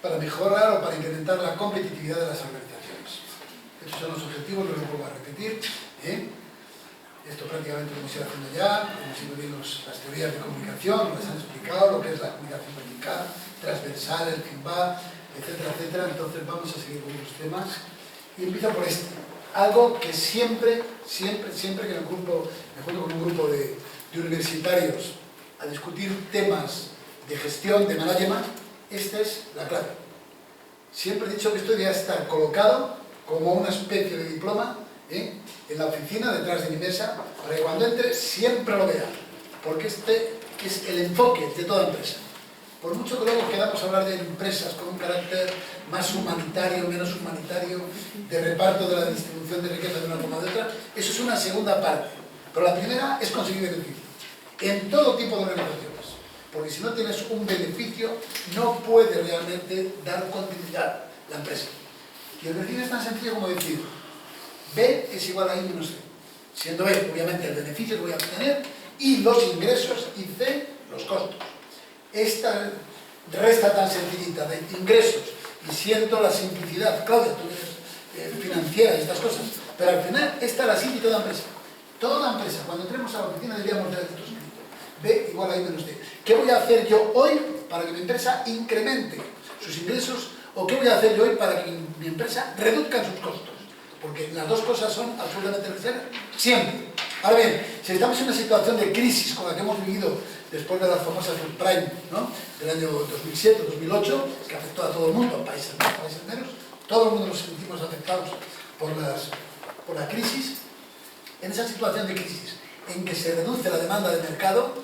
para mejorar o para incrementar la competitividad de las organizaciones. Estos son los objetivos, los vuelvo a repetir. Esto prácticamente lo hemos ido haciendo ya, hemos ido viendo las teorías de comunicación, nos han explicado lo que es la comunicación vertical, transversal, el feedback, etcétera, etcétera. Entonces vamos a seguir con los temas. Y empiezo por este. Algo que siempre que me junto con un grupo de universitarios a discutir temas de gestión, de management, esta es la clave. Siempre he dicho que esto debe estar colocado como una especie de diploma en la oficina detrás de mi mesa, para que cuando entre siempre lo vea, porque este es el enfoque de toda empresa. Por mucho que luego queramos hablar de empresas con un carácter más humanitario, menos humanitario, de reparto de la distribución de riqueza de una forma o de otra, eso es una segunda parte. Pero la primera es conseguir beneficio en todo tipo de organizaciones, porque si no tienes un beneficio no puede realmente dar continuidad la empresa. Y el beneficio es tan sencillo como decir B es igual a I menos C, siendo B obviamente el beneficio que voy a obtener y los ingresos y C los costos. Esta resta tan sencillita de ingresos, y siento la simplicidad, Claudia, tú eres financiera y estas cosas, pero al final esta es la simple de toda empresa. Toda empresa, cuando entremos a la oficina deberíamos tener esto escrito. B igual a I menos D. ¿Qué voy a hacer yo hoy para que mi empresa incremente sus ingresos? ¿O qué voy a hacer yo hoy para que mi empresa reduzca sus costos? Porque las dos cosas son absolutamente necesarias, siempre. Ahora bien, si estamos en una situación de crisis como la que hemos vivido después de las famosas subprime, ¿no?, del año 2007-2008, que afectó a todo el mundo, países más, países menos, todo el mundo nos sentimos afectados por la crisis. En esa situación de crisis en que se reduce la demanda de mercado,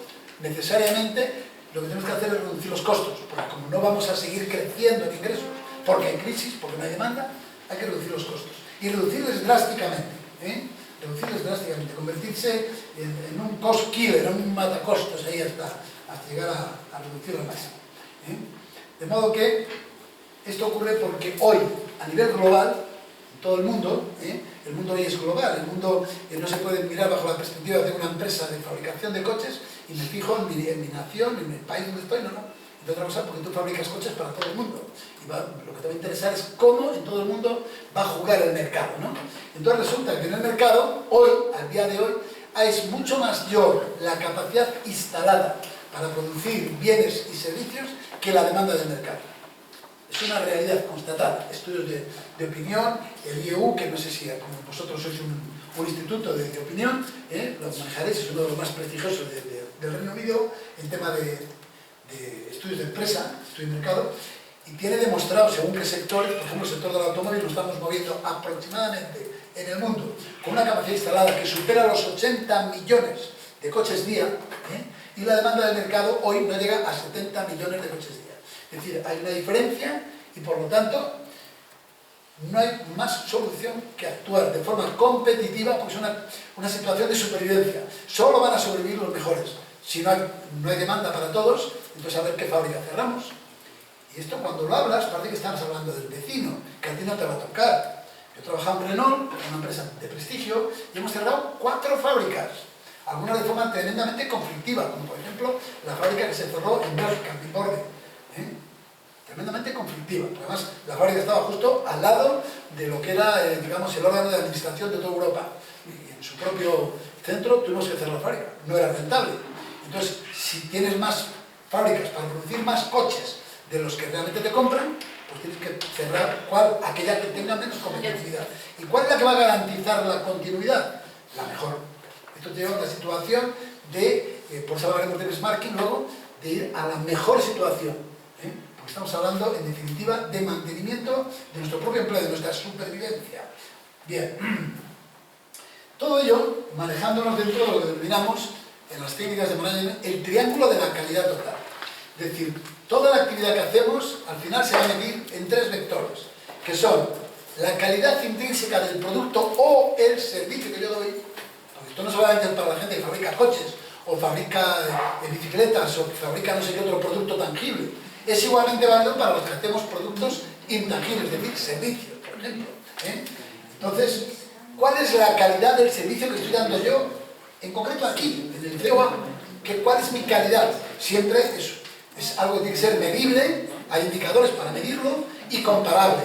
necesariamente lo que tenemos que hacer es reducir los costos, porque como no vamos a seguir creciendo en ingresos, porque hay crisis, porque no hay demanda, hay que reducir los costos. Y reducirles drásticamente, reducirles drásticamente, convertirse en un cost killer, en un matacostos ahí hasta llegar a reducirlo al máximo. De modo que esto ocurre porque hoy, a nivel global, en todo el mundo hoy es global, el mundo no se puede mirar bajo la perspectiva de una empresa de fabricación de coches y me fijo en mi nación, en el país donde estoy, no. De otra cosa, porque tú fabricas coches para todo el mundo. Y lo que te va a interesar es cómo en todo el mundo va a jugar el mercado, ¿no? Entonces resulta que en el mercado, hoy, al día de hoy, es mucho mayor la capacidad instalada para producir bienes y servicios que la demanda del mercado. Es una realidad constatada. Estudios de opinión, el IEU, que no sé si como vosotros sois un instituto de opinión, lo manejaréis, es uno de los más prestigiosos del Reino Unido, en tema de estudios de empresa, estudios de mercado, y tiene demostrado, según qué sectores, por ejemplo, el sector del automóvil, nos estamos moviendo aproximadamente en el mundo con una capacidad instalada que supera los 80 millones de coches día, y la demanda del mercado hoy no llega a 70 millones de coches día. Es decir, hay una diferencia y por lo tanto no hay más solución que actuar de forma competitiva, porque es una situación de supervivencia. Solo van a sobrevivir los mejores. Si no hay demanda para todos, entonces a ver qué fábrica cerramos. Y esto cuando lo hablas parece que estamos hablando del vecino, que a ti no te va a tocar. Yo trabajaba en Renault, una empresa de prestigio, y hemos cerrado 4 fábricas, algunas de forma tremendamente conflictiva, como por ejemplo la fábrica que se cerró en Bélgica, en Borde, tremendamente conflictiva. Además, la fábrica estaba justo al lado de lo que era, digamos, el órgano de administración de toda Europa. Y en su propio centro tuvimos que cerrar la fábrica, no era rentable. Entonces, si tienes más fábricas para producir más coches de los que realmente te compran, pues tienes que cerrar aquella que tenga menos competitividad. ¿Y cuál es la que va a garantizar la continuidad? La mejor. Esto te lleva a una situación de, por eso hablaremos de benchmarking luego, de ir a la mejor situación. Porque estamos hablando, en definitiva, de mantenimiento de nuestro propio empleo, de nuestra supervivencia. Bien. Todo ello, manejándonos dentro de lo que denominamos en las técnicas de management el triángulo de la calidad total. Es decir, toda la actividad que hacemos al final se va a medir en 3 vectores, que son la calidad intrínseca del producto o el servicio que yo doy, porque esto no solamente es para la gente que fabrica coches, o fabrica bicicletas, o que fabrica no sé qué otro producto tangible, es igualmente válido para los que hacemos productos intangibles, es decir, servicios, por ejemplo. Entonces, ¿cuál es la calidad del servicio que estoy dando yo? En concreto aquí, en el COA, ¿cuál es mi calidad? Siempre es algo que tiene que ser medible Hay indicadores para medirlo y comparable.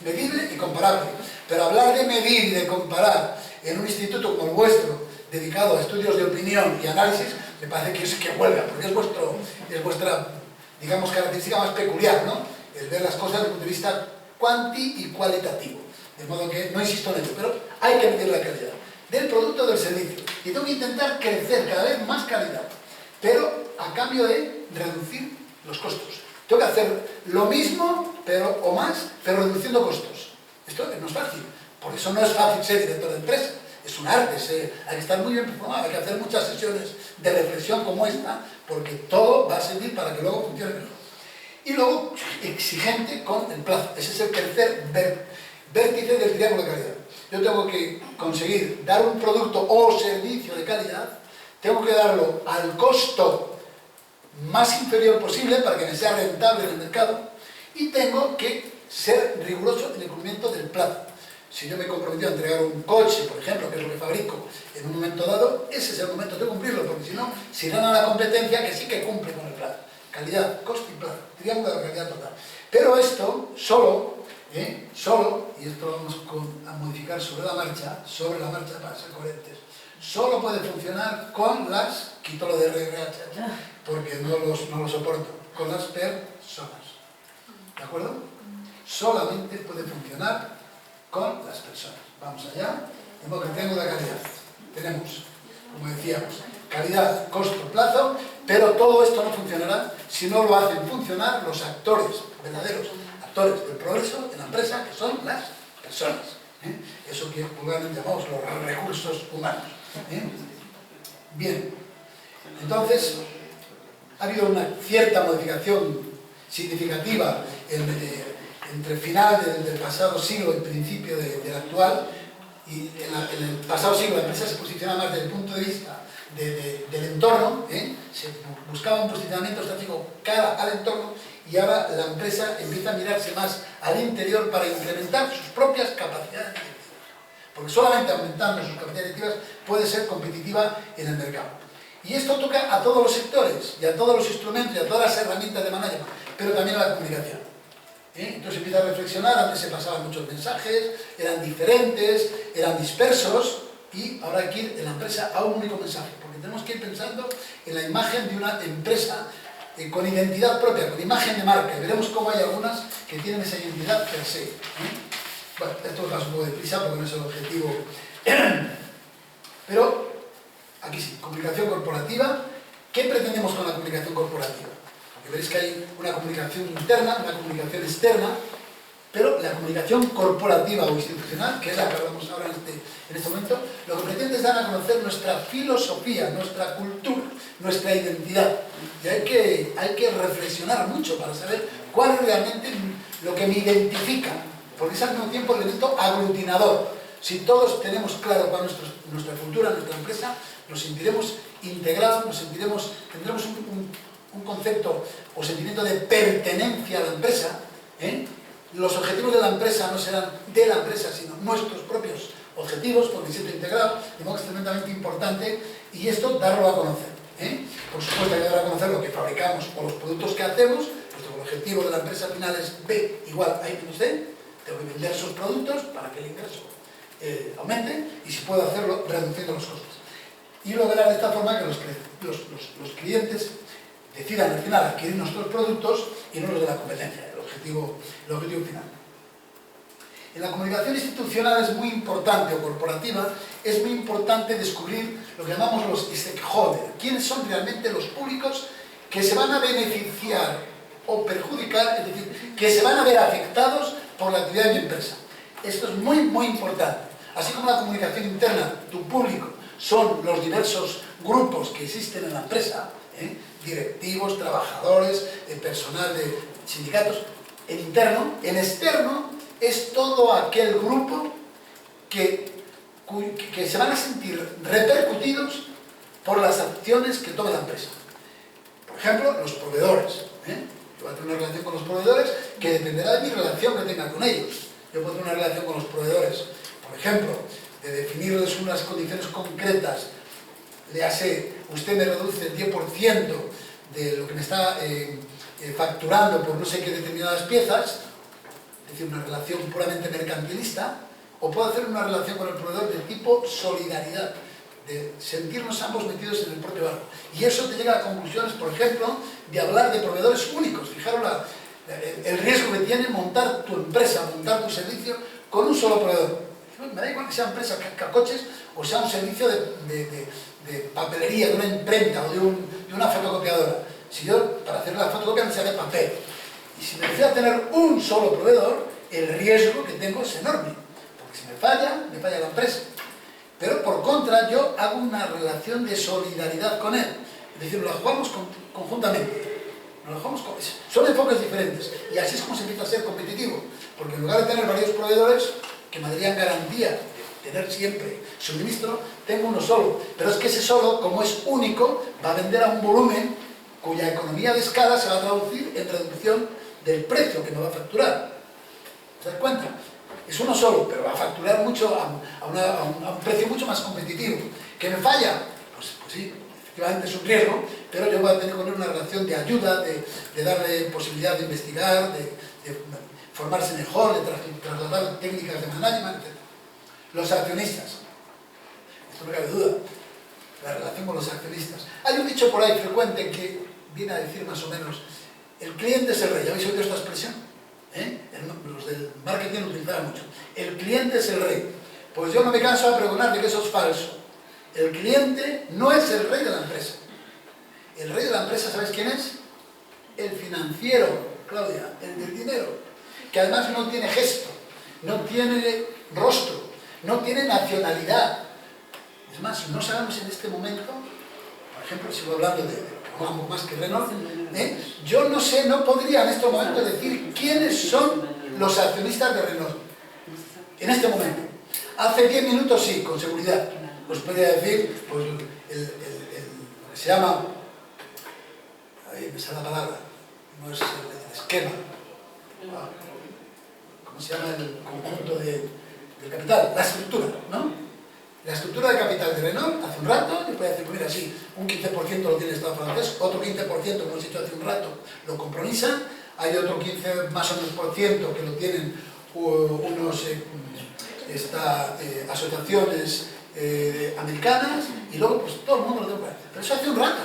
Medible y comparable. Pero hablar de medir y de comparar en un instituto como el vuestro, dedicado a estudios de opinión y análisis, me parece que huelga, porque es vuestra, digamos, característica más peculiar, ¿no? El ver las cosas desde el punto de vista cuanti y cualitativo. De modo que no insisto en ello, pero hay que medir la calidad del producto o del servicio. Y tengo que intentar crecer cada vez más calidad, pero a cambio de reducir los costos. Tengo que hacer lo mismo, o más, pero reduciendo costos. Esto no es fácil. Por eso no es fácil ser director de empresa. Es un arte, hay que estar muy bien formado, hay que hacer muchas sesiones de reflexión como esta, porque todo va a servir para que luego funcione mejor. Y luego, exigente con el plazo. Ese es el tercer vértice del triángulo de calidad. Yo tengo que conseguir dar un producto o servicio de calidad, tengo que darlo al costo más inferior posible para que me sea rentable en el mercado, y tengo que ser riguroso en el cumplimiento del plazo. Si yo me he comprometido a entregar un coche, por ejemplo, que es lo que fabrico, en un momento dado, ese es el momento de cumplirlo, porque si no, si gana la competencia, que sí que cumple con el plazo. Calidad, coste y plazo, triángulo de la calidad total. Pero esto solo, y esto lo vamos a modificar sobre la marcha para ser coherentes, solo puede funcionar con las, quito lo de RRH, porque no lo soporto, con las personas. ¿De acuerdo? Solamente puede funcionar con las personas. Vamos allá. De modo que el triángulo de calidad. Tenemos, como decíamos, calidad, costo, plazo, pero todo esto no funcionará si no lo hacen funcionar los actores, verdaderos actores del progreso en la empresa, que son las personas. Eso que vulgarmente llamamos los recursos humanos. Bien. Entonces, ha habido una cierta modificación significativa entre el final del pasado siglo y el principio del actual, y en el pasado siglo la empresa se posiciona más desde el punto de vista del entorno, se buscaba un posicionamiento estratégico cara al entorno, y ahora la empresa empieza a mirarse más al interior para incrementar sus propias capacidades directivas, porque solamente aumentando sus capacidades directivas puede ser competitiva en el mercado. Y esto toca a todos los sectores, y a todos los instrumentos, y a todas las herramientas de management, pero también a la comunicación. Entonces empieza a reflexionar, antes se pasaban muchos mensajes, eran diferentes, eran dispersos, y ahora hay que ir en la empresa a un único mensaje, porque tenemos que ir pensando en la imagen de una empresa con identidad propia, con imagen de marca, y veremos cómo hay algunas que tienen esa identidad per se. Bueno, esto va un poco deprisa porque no es el objetivo, pero aquí sí, comunicación corporativa. ¿Qué pretendemos con la comunicación corporativa? Porque veréis que hay una comunicación interna, una comunicación externa, pero la comunicación corporativa o institucional, que es la que hablamos ahora en este momento, lo que pretende es dar a conocer nuestra filosofía, nuestra cultura, nuestra identidad. Y hay que reflexionar mucho para saber cuál es realmente lo que me identifica, porque es al mismo tiempo el elemento aglutinador. Si todos tenemos claro cuál es nuestra cultura, nuestra empresa, nos sentiremos integrados, tendremos un concepto o sentimiento de pertenencia a la empresa. Los objetivos de la empresa no serán de la empresa, sino nuestros propios objetivos, porque siempre integrado, de modo que es tremendamente importante, y esto darlo a conocer. Por supuesto hay que dar a conocer lo que fabricamos o los productos que hacemos, puesto que el objetivo de la empresa final es B igual a I menos D, tengo que vender esos productos para que el ingreso aumente, y si puedo hacerlo reduciendo los costes. Y lograr de esta forma que los clientes decidan al final adquirir nuestros productos y no los de la competencia, el objetivo final. En la comunicación institucional es muy importante, o corporativa, es muy importante descubrir lo que llamamos los stakeholders. ¿Quiénes son realmente los públicos que se van a beneficiar o perjudicar, es decir, que se van a ver afectados por la actividad de mi empresa? Esto es muy, muy importante. Así como la comunicación interna, tu público, son los diversos grupos que existen en la empresa, directivos, trabajadores, personal de sindicatos, en interno, en externo es todo aquel grupo que se van a sentir repercutidos por las acciones que tome la empresa. Por ejemplo, los proveedores. Yo voy a tener una relación con los proveedores que dependerá de mi relación que tenga con ellos. Yo puedo tener una relación con los proveedores, por ejemplo, de definirles unas condiciones concretas. Le hace, usted me reduce el 10% de lo que me está facturando por no sé qué determinadas piezas, es decir, una relación puramente mercantilista, o puedo hacer una relación con el proveedor de tipo solidaridad, de sentirnos ambos metidos en el propio barco. Y eso te llega a conclusiones, por ejemplo, de hablar de proveedores únicos. Fijaros el riesgo que tiene montar tu empresa, montar tu servicio con un solo proveedor. Me da igual que sea empresa que haga coches o sea un servicio de papelería, de una imprenta o de una fotocopiadora. Si yo, para hacer la fotocopia, necesito papel. Y si me decido a tener un solo proveedor, el riesgo que tengo es enorme. Porque si me falla la empresa. Pero por contra, yo hago una relación de solidaridad con él. Es decir, lo jugamos conjuntamente. Son enfoques diferentes. Y así es como se empieza a ser competitivo. Porque en lugar de tener varios proveedores que me darían garantía de tener siempre suministro, tengo uno solo. Pero es que ese solo, como es único, va a vender a un volumen cuya economía de escala se va a traducir en reducción del precio que me va a facturar. ¿Se das cuenta? Es uno solo, pero va a facturar mucho a un precio mucho más competitivo. ¿Que me falla? Pues sí, efectivamente es un riesgo, pero yo voy a tener con él una relación de ayuda, de darle posibilidad de investigar, de formarse mejor, de trasladar técnicas de management, etc. Los accionistas. Esto no cabe duda. La relación con los accionistas. Hay un dicho por ahí frecuente que viene a decir más o menos: el cliente es el rey. ¿Ya habéis oído esta expresión? Los del marketing lo utilizaban mucho. El cliente es el rey. Pues yo no me canso de pregonar de que eso es falso. El cliente no es el rey de la empresa. El rey de la empresa, ¿sabes quién es? El financiero, Claudia, el del dinero, que además no tiene gesto, no tiene rostro, no tiene nacionalidad. Es más, no sabemos en este momento, por ejemplo, sigo hablando de algo más que Renault, yo no sé, no podría en este momento decir quiénes son los accionistas de Renault. En este momento. Hace 10 minutos sí, con seguridad. Os podría decir, pues, lo que se llama, ahí me sale la palabra, no es el esquema, ¿cómo se llama el conjunto del capital? La estructura, ¿no? La estructura de capital de Renault, hace un rato, yo podía decir, mira, sí, un 15% lo tiene el Estado francés, otro 15%, como he dicho hace un rato, lo compra Nissan, hay otro 15 más o menos por ciento que lo tienen unos asociaciones americanas, y luego pues todo el mundo lo tiene. Pero eso hace un rato.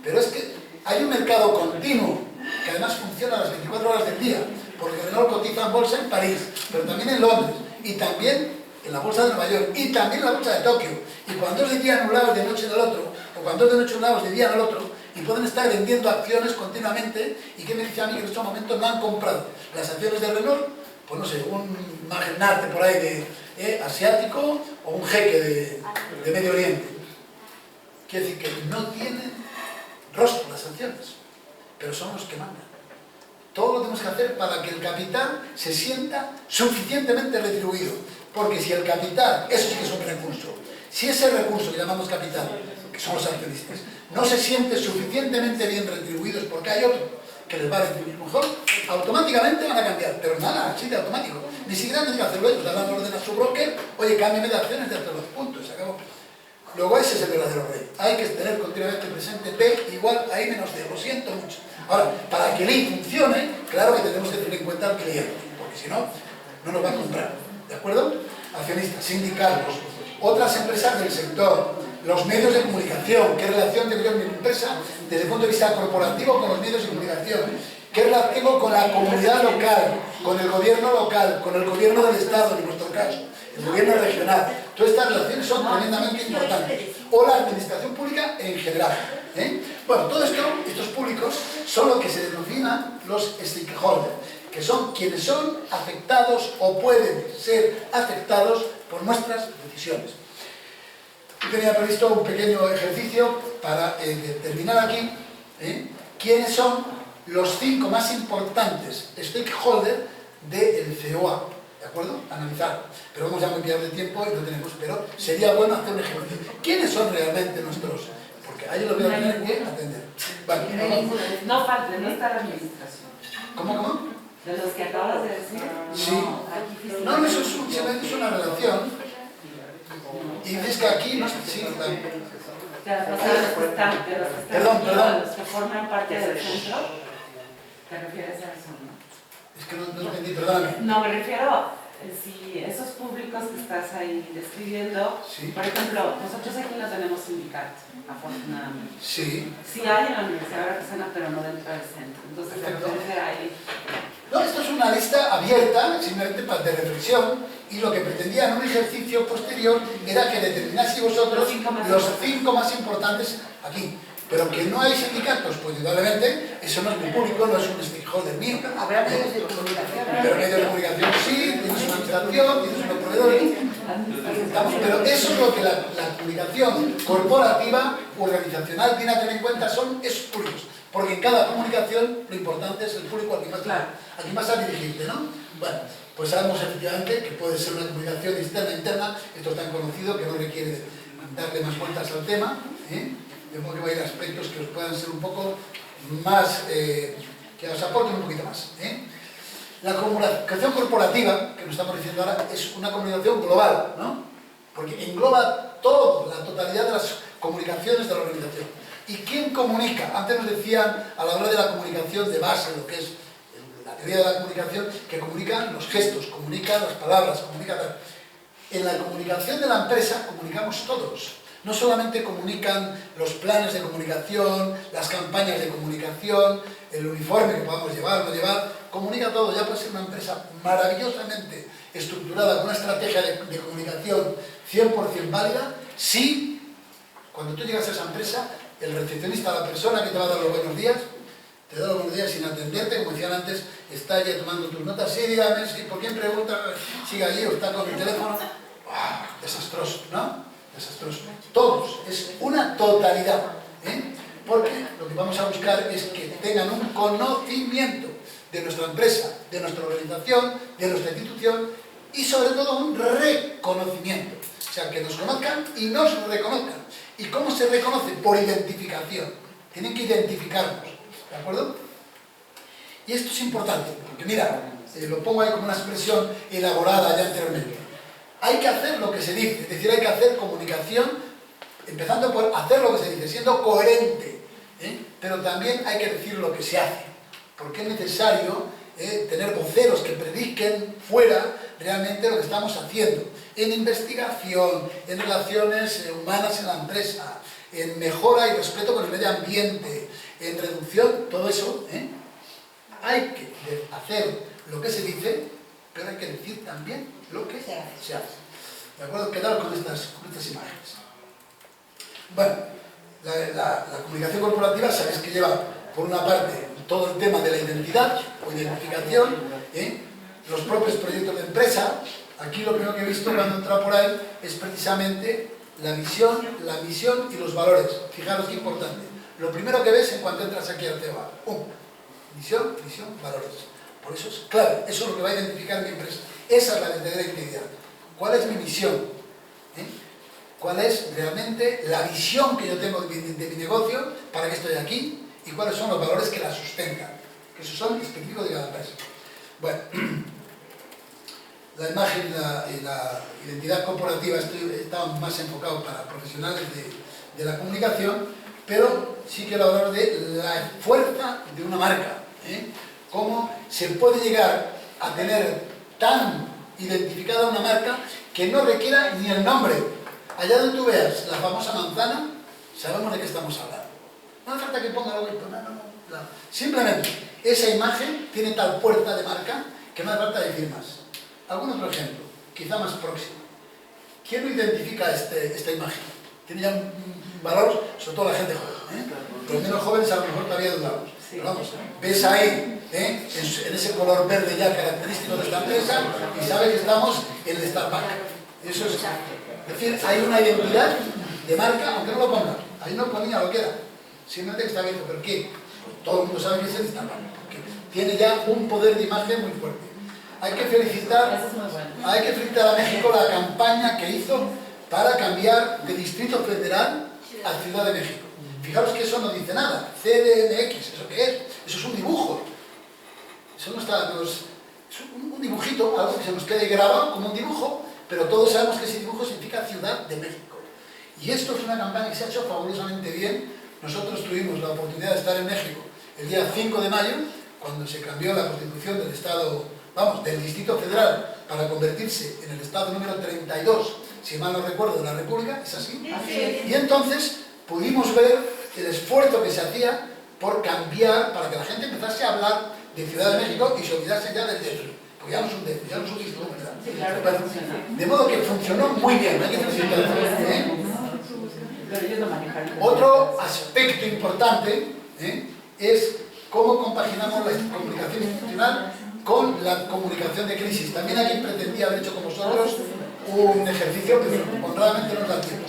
Pero es que hay un mercado continuo, que además funciona a las 24 horas del día, porque Renault cotiza en bolsa en París, pero también en Londres, y también en la bolsa de Nueva York, y también en la bolsa de Tokio. Y cuando es de día en un lado es de noche en el otro, o cuando es de noche en un lado es de día en el otro, y pueden estar vendiendo acciones continuamente. ¿Y qué me dice a mí que en este momento no han comprado las acciones de Renault? Pues no sé, un magnate por ahí asiático, o un jeque de Medio Oriente. Quiere decir que no tienen rostro las acciones, pero son los que mandan. Todo lo tenemos que hacer para que el capital se sienta suficientemente retribuido. Porque si el capital, eso sí que es un recurso, si ese recurso que llamamos capital, que son los accionistas, no se siente suficientemente bien retribuidos porque hay otro que les va a retribuir mejor, automáticamente van a cambiar. Pero nada, así de automático. Ni siquiera tienen que hacerlo ellos, le dan orden a su broker: oye, cámbiame de acciones de hasta los puntos, se acabó. Luego ese es el verdadero rey. Hay que tener continuamente presente P igual a I menos D, lo siento mucho. Ahora, para que el I funcione, claro que tenemos que tener en cuenta al cliente, porque si no, no nos va a comprar. ¿De acuerdo? Accionistas, sindicatos, otras empresas del sector, los medios de comunicación. ¿Qué relación tengo yo en mi empresa desde el punto de vista corporativo con los medios de comunicación? ¿Qué relación tengo con la comunidad local, con el gobierno local, con el gobierno del Estado, en nuestro caso, el gobierno regional? Todas estas relaciones son tremendamente importantes. O la administración pública en general. Bueno, todo esto, estos públicos, son lo que se denominan los stakeholders, que son quienes son afectados o pueden ser afectados por nuestras decisiones. Yo tenía previsto un pequeño ejercicio para determinar aquí quiénes son los 5 más importantes stakeholders del COA, ¿de acuerdo? Analizar. Pero vamos a cambiar de tiempo y no tenemos, pero sería bueno hacer un ejercicio. ¿Quiénes son realmente nuestros? Porque a ellos los voy a tener que atender. Vale, no falta, no está la administración. ¿Cómo? De los que acabas de decir. Sí. No, eso es una relación. Y ves que aquí no sí, de los que están, perdón. los que forman parte del centro. ¿Te refieres a eso, no? Es que no entendí, perdóname. No, me refiero, si esos públicos que estás ahí describiendo, Sí. por ejemplo, nosotros aquí no tenemos sindicato, afortunadamente. Sí. Sí hay en la Universidad de Artesana, pero no dentro del centro. Entonces, de Perfecto. repente hay... No, esto es una lista abierta, simplemente para de reflexión, y lo que pretendía en un ejercicio posterior era que determinaseis vosotros los 5 más importantes aquí. Pero que no hay sindicatos, pues indudablemente, eso no es mi público, no es un stakeholder mío. Habrá medios de comunicación. Pero medios de comunicación sí, tienes una administración, tienes unos proveedores. Pero eso es lo que la comunicación corporativa, organizacional, tiene a tener en cuenta, son esos públicos. Porque en cada comunicación lo importante es el público al que vas a dirigirte, ¿no? Bueno, pues sabemos efectivamente que puede ser una comunicación externa, interna, esto es tan conocido que no requiere darle más vueltas al tema, ¿eh? De modo que va a ir a aspectos que os puedan ser un poco más, que os aporten un poquito más, ¿eh? La comunicación corporativa, que nos estamos diciendo ahora, es una comunicación global, ¿no? Porque engloba toda la totalidad de las comunicaciones de la organización. ¿Y quién comunica? Antes nos decían, a la hora de la comunicación de base, lo que es la teoría de la comunicación, que comunican los gestos, comunican las palabras, comunican... En la comunicación de la empresa comunicamos todos. No solamente comunican los planes de comunicación, las campañas de comunicación, el uniforme que podamos llevar o no llevar, comunica todo. Ya puede ser una empresa maravillosamente estructurada, con una estrategia de comunicación 100% válida, si cuando tú llegas a esa empresa, el recepcionista, la persona que te va a dar los buenos días, te da los buenos días sin atenderte, como decían antes, está ya tomando tus notas, sí, dígame, sí, ¿por quién pregunta? Sigue allí o está con el teléfono. ¡Oh! Desastroso, ¿no? Desastroso. Todos, es una totalidad, ¿eh? Porque lo que vamos a buscar es que tengan un conocimiento de nuestra empresa, de nuestra organización, de nuestra institución y sobre todo un reconocimiento. O sea, que nos conozcan y nos reconozcan. ¿Y cómo se reconoce? Por identificación. Tienen que identificarnos, ¿de acuerdo? Y esto es importante, porque mira, lo pongo ahí como una expresión elaborada ya anteriormente. Hay que hacer lo que se dice, es decir, hay que hacer comunicación, empezando por hacer lo que se dice, siendo coherente, ¿eh? Pero también hay que decir lo que se hace, porque es necesario tener voceros que prediquen fuera realmente lo que estamos haciendo, en investigación, en relaciones humanas en la empresa, en mejora y respeto con el medio ambiente, en reducción, todo eso, ¿eh? Hay que hacer lo que se dice, pero hay que decir también lo que se hace. ¿De acuerdo? Quedaros con estas imágenes. Bueno, la comunicación corporativa, sabéis que lleva, por una parte, todo el tema de la identidad o identificación, ¿eh? Los propios proyectos de empresa. Aquí lo primero que he visto cuando he entrado por ahí es precisamente la visión, la misión y los valores. Fijaros qué importante. Lo primero que ves en cuanto entras aquí al tema. Misión, valores. Por eso es clave. Eso es lo que va a identificar mi empresa. Esa es la verdadera identidad. ¿Cuál es mi misión? ¿Eh? ¿Cuál es realmente la visión que yo tengo de mi negocio? ¿Para qué estoy aquí? ¿Y cuáles son los valores que la sustentan? Que esos son específicos de cada empresa. Bueno, la imagen y la identidad corporativa está más enfocado para profesionales de la comunicación, pero sí quiero hablar de la fuerza de una marca, ¿eh? Cómo se puede llegar a tener tan identificada una marca que no requiera ni el nombre. Allá donde tú veas la famosa manzana, sabemos de qué estamos hablando. No hace falta que ponga algo, no. Simplemente, esa imagen tiene tal fuerza de marca que no hace falta decir más. ¿Algún otro ejemplo? Quizá más próximo. ¿Quién no identifica esta imagen? Tiene ya un valor, sobre todo la gente joven, ¿eh? Los menos jóvenes a lo mejor todavía dudamos. Pero vamos, ves ahí, ¿eh? en ese color verde ya característico de esta empresa y sabes que estamos en el Starbucks. Eso es decir, hay una identidad de marca, aunque no lo ponga. Ahí no ponía lo que era. Simplemente que está viendo, ¿pero qué? Pues todo el mundo sabe que es el Starbucks, porque tiene ya un poder de imagen muy fuerte. Hay que felicitar a México la campaña que hizo para cambiar de Distrito Federal a Ciudad de México. Fijaros que eso no dice nada. CDMX, ¿eso qué es? Eso es un dibujo. Eso no está... es un dibujito, algo que se nos quede grabado como un dibujo, pero todos sabemos que ese dibujo significa Ciudad de México. Y esto es una campaña que se ha hecho fabulosamente bien. Nosotros tuvimos la oportunidad de estar en México el día 5 de mayo, cuando se cambió la constitución del Estado, vamos, del Distrito Federal para convertirse en el Estado número 32, si mal no recuerdo, de la República, ¿es así? Y entonces pudimos ver el esfuerzo que se hacía por cambiar, para que la gente empezase a hablar de Ciudad de México y se olvidase ya del DF, porque ya no es un DF, ya no es un Distrito Federal. Sí, claro que funciona. De modo que funcionó muy bien, hay que felicitarlo, ¿eh? Pero ellos lo manejan. Otro aspecto importante es cómo compaginamos la comunicación institucional con la comunicación de crisis. También aquí pretendía haber hecho con vosotros un ejercicio, pero honradamente no nos da tiempo.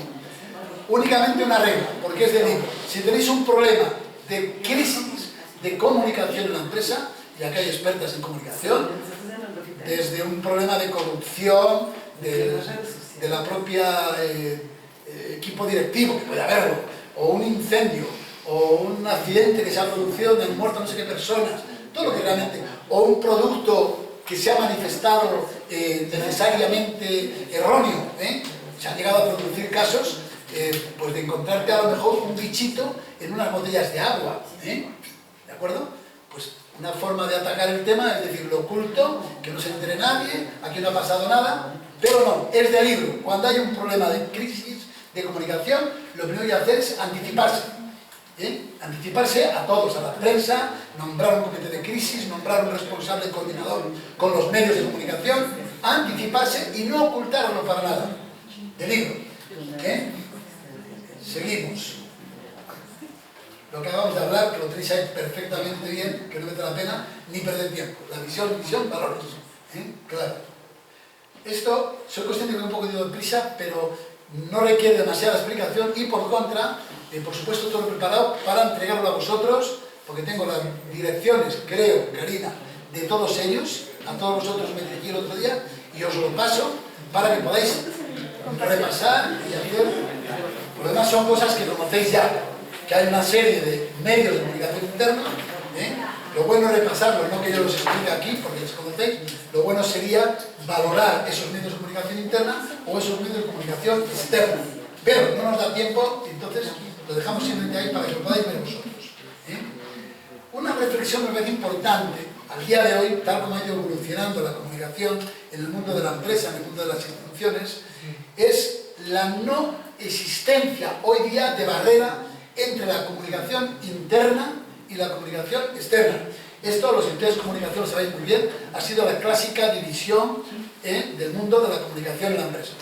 Únicamente una regla, porque es de libro. Si tenéis un problema de crisis de comunicación en la empresa, y aquí hay expertas en comunicación, desde un problema de corrupción, de la propia equipo directivo, que puede haberlo, o un incendio, o un accidente que se ha producido donde han muerto no sé qué personas, todo lo que realmente, o un producto que se ha manifestado necesariamente erróneo, se han llegado a producir casos pues de encontrarte a lo mejor un bichito en unas botellas de agua, ¿de acuerdo? Pues una forma de atacar el tema es decir, lo oculto, que no se entere nadie, aquí no ha pasado nada, pero no, es de libro. Cuando hay un problema de crisis de comunicación, lo primero que hay que hacer es anticiparse. Anticiparse a todos, a la prensa, nombrar un comité de crisis, nombrar un responsable coordinador con los medios de comunicación, anticiparse y no ocultarlo para nada. De libro. Seguimos. Lo que acabamos de hablar, que lo tenéis ahí perfectamente bien, que no merece la pena ni perder tiempo. La visión, valores. Claro. Esto, soy consciente que un poco de prisa, pero no requiere demasiada explicación y por contra, por supuesto todo preparado para entregarlo a vosotros, porque tengo las direcciones, creo, Karina, de todos ellos, a todos vosotros me dirigí el otro día y os lo paso para que podáis repasar y hacer. Por lo demás son cosas que conocéis ya, que hay una serie de medios de comunicación interna, lo bueno es repasarlos, no que yo los explique aquí porque los conocéis, lo bueno sería valorar esos medios de comunicación interna o esos medios de comunicación externa, pero no nos da tiempo, entonces lo dejamos simplemente ahí para que lo podáis ver vosotros. Una reflexión me parece importante al día de hoy, tal como ha ido evolucionando la comunicación en el mundo de la empresa, en el mundo de las instituciones, es la no existencia hoy día de barrera entre la comunicación interna y la comunicación externa. Esto, los estudios de comunicación lo sabéis muy bien, ha sido la clásica división del mundo de la comunicación en la empresa.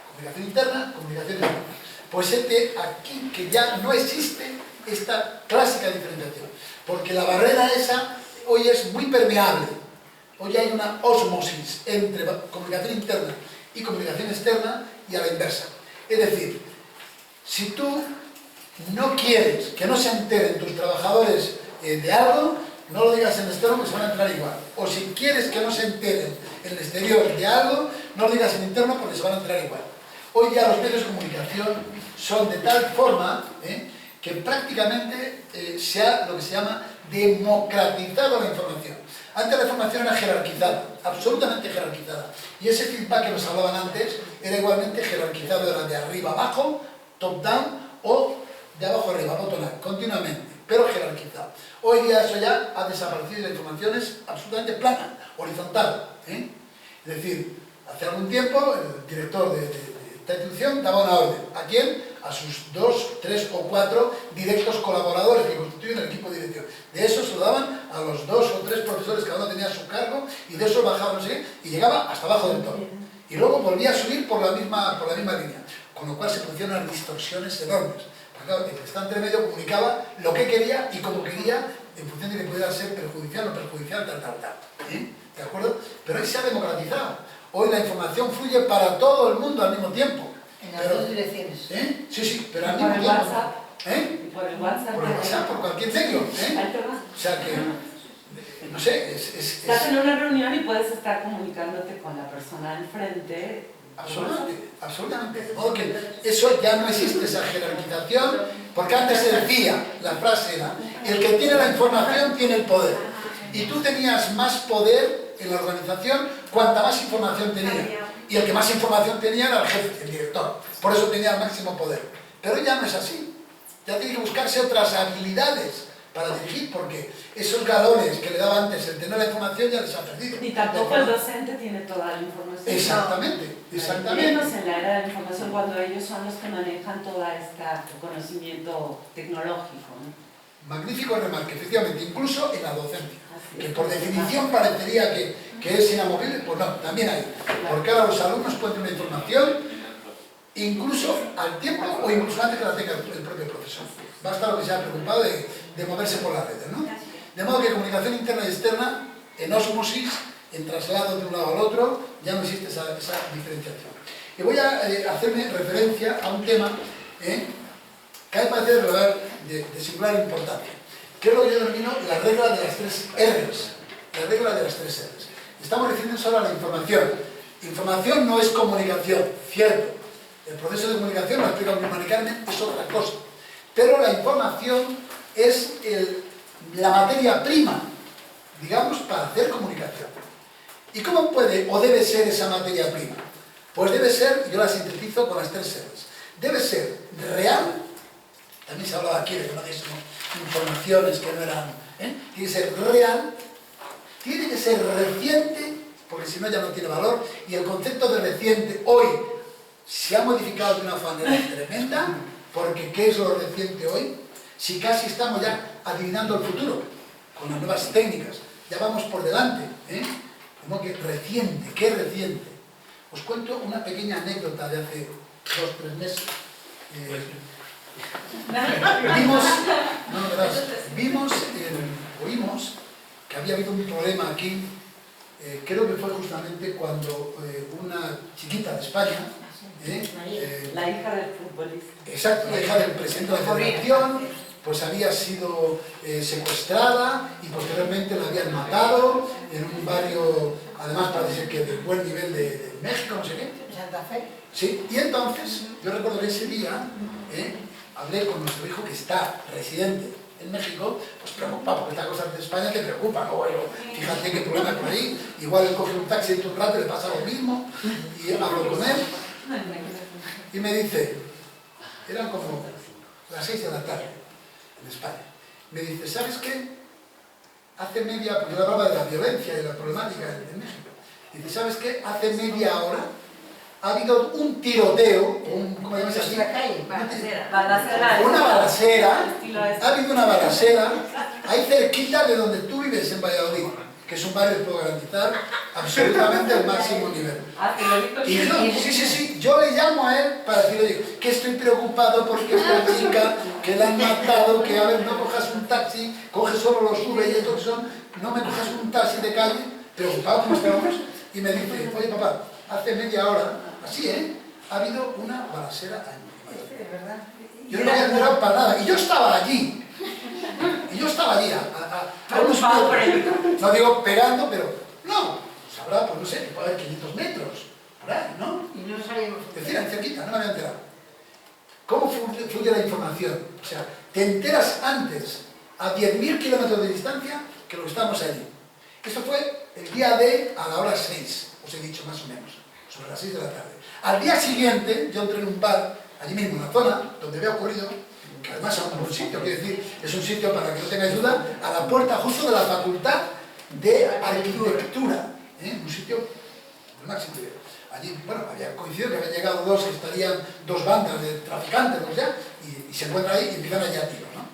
Comunicación interna, comunicación externa. Pues aquí que ya no existe esta clásica diferenciación, porque la barrera esa hoy es muy permeable. Hoy hay una ósmosis entre comunicación interna y comunicación externa y a la inversa. Es decir, si tú no quieres que no se enteren tus trabajadores de algo, no lo digas en el externo que se van a enterar igual. O si quieres que no se enteren en el exterior de algo, no lo digas en interno porque se van a enterar igual. Hoy ya los medios de comunicación son de tal forma que prácticamente se ha lo que se llama democratizado la información. Antes la información era jerarquizada, absolutamente jerarquizada. Y ese feedback que nos hablaban antes era igualmente jerarquizado, era de arriba abajo, top down, o de abajo arriba, bottom up, continuamente, pero jerarquizado. Hoy día eso ya ha desaparecido y la información es absolutamente plana, horizontal. Es decir, hace algún tiempo el director de esta institución daba una orden. ¿A quién? A sus 2, 3 o 4 directos colaboradores que constituyen el equipo de dirección. De eso se lo daban a los 2 o 3 profesores, cada uno tenía su cargo, y de eso bajaba, no sé qué, y llegaba hasta abajo del todo. Y luego volvía a subir por la misma línea, con lo cual se producían unas distorsiones enormes. Claro, el que está entre medio comunicaba lo que quería y como quería, en función de que pudiera ser perjudicial o no perjudicial, tal. ¿De acuerdo? Pero ahí se ha democratizado. Hoy la información fluye para todo el mundo al mismo tiempo. En las dos direcciones. Sí, pero al mismo tiempo. Por el WhatsApp. Por el WhatsApp, por cualquier medio. O sea que, no sé, Estás en una reunión y puedes estar comunicándote con la persona al frente. Absolutamente. De modo que eso ya no existe, esa jerarquización, porque antes se decía, la frase era, el que tiene la información tiene el poder. Y tú tenías más poder en la organización cuanta más información tenía. Y el que más información tenía era el jefe, el director. Por eso tenía el máximo poder. Pero ya no es así. Ya tiene que buscarse otras habilidades para dirigir, porque esos galones que le daba antes el tener la información ya les ha perdido. Ni tampoco el docente tiene toda la información. Exactamente, exactamente. Menos en la era de la información, cuando ellos son los que manejan todo este conocimiento tecnológico, ¿no? Magnífico remarque, efectivamente, incluso en la docencia, Así que es. por definición parecería que es inamovible, pues no, también hay, porque ahora los alumnos pueden tener una información incluso al tiempo o incluso antes que la tenga el propio profesor. Basta lo que se ha preocupado de moverse por las redes, ¿no? De modo que comunicación interna y externa, en ósmosis, en traslado de un lado al otro, ya no existe esa diferenciación. Y voy a hacerme referencia a un tema que a mí me parece de singular importancia, que es lo que yo denomino la regla de las 3 R's. La regla de las 3 R's. Estamos refiriendo solo a la información. Información no es comunicación, cierto. El proceso de comunicación, lo explica Mari Carmen, es otra cosa. Pero la información es la materia prima, digamos, para hacer comunicación. ¿Y cómo puede o debe ser esa materia prima? Pues debe ser, yo la sintetizo con las 3 R's. Debe ser real, también se hablaba aquí de que no decimos informaciones que no eran, tiene que ser real, tiene que ser reciente, porque si no ya no tiene valor, y el concepto de reciente hoy se ha modificado de una manera tremenda, porque ¿qué es lo reciente hoy? Si casi estamos ya adivinando el futuro, con las nuevas técnicas, ya vamos por delante, Como que reciente, ¿qué reciente? Os cuento una pequeña anécdota de hace 2 o 3 meses. Oímos que había habido un problema aquí, creo que fue justamente cuando una chiquita de España, la hija del futbolista. Exacto, la hija del presidente de la federación, pues había sido secuestrada y posteriormente la habían matado en un barrio, además parece ser que de buen nivel de México, no sé qué. Santa Fe. Sí, y entonces, yo recuerdo que ese día hablé con nuestro hijo que está residente en México, pues preocupado, porque estas cosas de España te preocupan, ¿no? Bueno, fíjate qué problema hay por ahí, igual él coge un taxi en un rato y le pasa lo mismo, y hablo con él, y me dice, eran como las 6 de la tarde en España, me dice, ¿sabes qué? Hace media, porque yo hablaba de la violencia y la problemática en México, dice, ¿sabes qué? Hace media hora ha habido un tiroteo, ¿cómo llamas así? Una balacera, ha habido una balacera ahí cerquita de donde tú vives en Valladolid, que es un barrio que puedo garantizar absolutamente el máximo nivel. Y yo, sí, yo le llamo a él para decirle, oye, que estoy preocupado porque esta chica, que la han matado, que a ver, no cojas un taxi, coges solo los Uber y estos que son, no me cojas un taxi de calle, preocupado como estábamos, y me dice, oye papá, hace media hora, así, ha habido una balacera allí. Yo no había enterado para nada, y yo estaba allí. A unos metros. No digo pegando, pero no, sabrá, pues no sé, puede haber 500 metros, por ahí, ¿no? Y no sabíamos. Es decir, cerquita, no me había enterado. ¿Cómo fluye la información? O sea, te enteras antes, a 10.000 kilómetros de distancia, que lo que estamos allí. Esto fue el día a la hora 6, os he dicho más o menos, sobre las 6 de la tarde. Al día siguiente, yo entré en un bar, allí mismo en la zona, donde había ocurrido, que además es un buen sitio, quiero decir, es un sitio para que no tengáis duda, a la puerta justo de la Facultad de Arquitectura, un sitio del máximo nivel. Allí, bueno, había coincidido que habían llegado que estarían 2 bandas de traficantes, ¿no? Ya, y se encuentran ahí y empiezan allí a tiro, ¿no?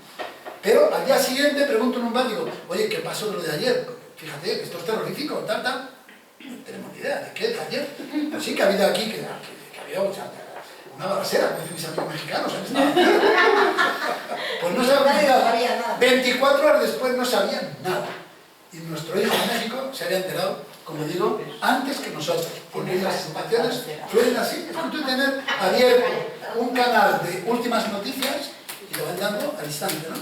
Pero al día siguiente pregunto en un bar, digo, oye, ¿qué pasó de lo de ayer? Fíjate, esto es terrorífico, tal. No tenemos ni idea de qué de ayer. Pero sí que ha habido aquí, que había una balacera, como dicen mis amigos mexicanos, pues no sabían nada. 24 horas después no sabían nada. Y nuestro hijo en México se había enterado, como digo, antes que nosotros. Porque las informaciones fluyen así. Es como tú tener abierto un canal de últimas noticias y lo van dando al instante, ¿no?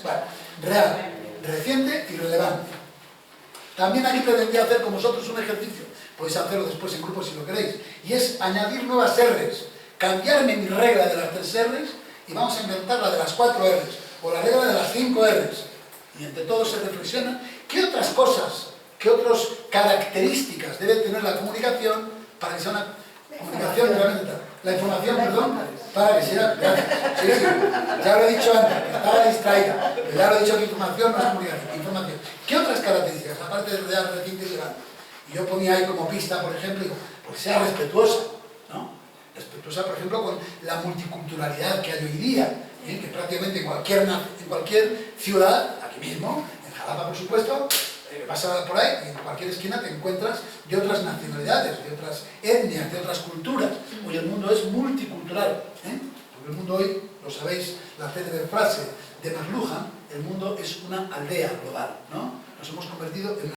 Bueno, real, reciente y relevante. También aquí pretendía hacer con vosotros un ejercicio. Podéis hacerlo después en grupo si lo queréis. Y es añadir nuevas R's. Cambiarme mi regla de las 3 R's y vamos a inventar la de las 4 R's. O la regla de las 5 R's. Y entre todos se reflexiona qué otras cosas, qué otras características debe tener la comunicación para que sea una comunicación realmente tal. La información, perdón. para que sea... Sí, sí, ya lo he dicho antes, que estaba distraída, pero ya lo he dicho que información no es comunicación, información. ¿Qué otras características, aparte de real, reciente y legal? Y yo ponía ahí como pista, por ejemplo, digo, pues sea respetuosa, ¿no? Respetuosa, por ejemplo, con la multiculturalidad que hay hoy día, que prácticamente en cualquier ciudad, aquí mismo, en Jalapa, por supuesto, vas por ahí y en cualquier esquina te encuentras de otras nacionalidades, de otras etnias, de otras culturas. Hoy el mundo es multicultural. Porque el mundo hoy, lo sabéis, la célebre frase de McLuhan, el mundo es una aldea global, ¿no? Nos hemos convertido en una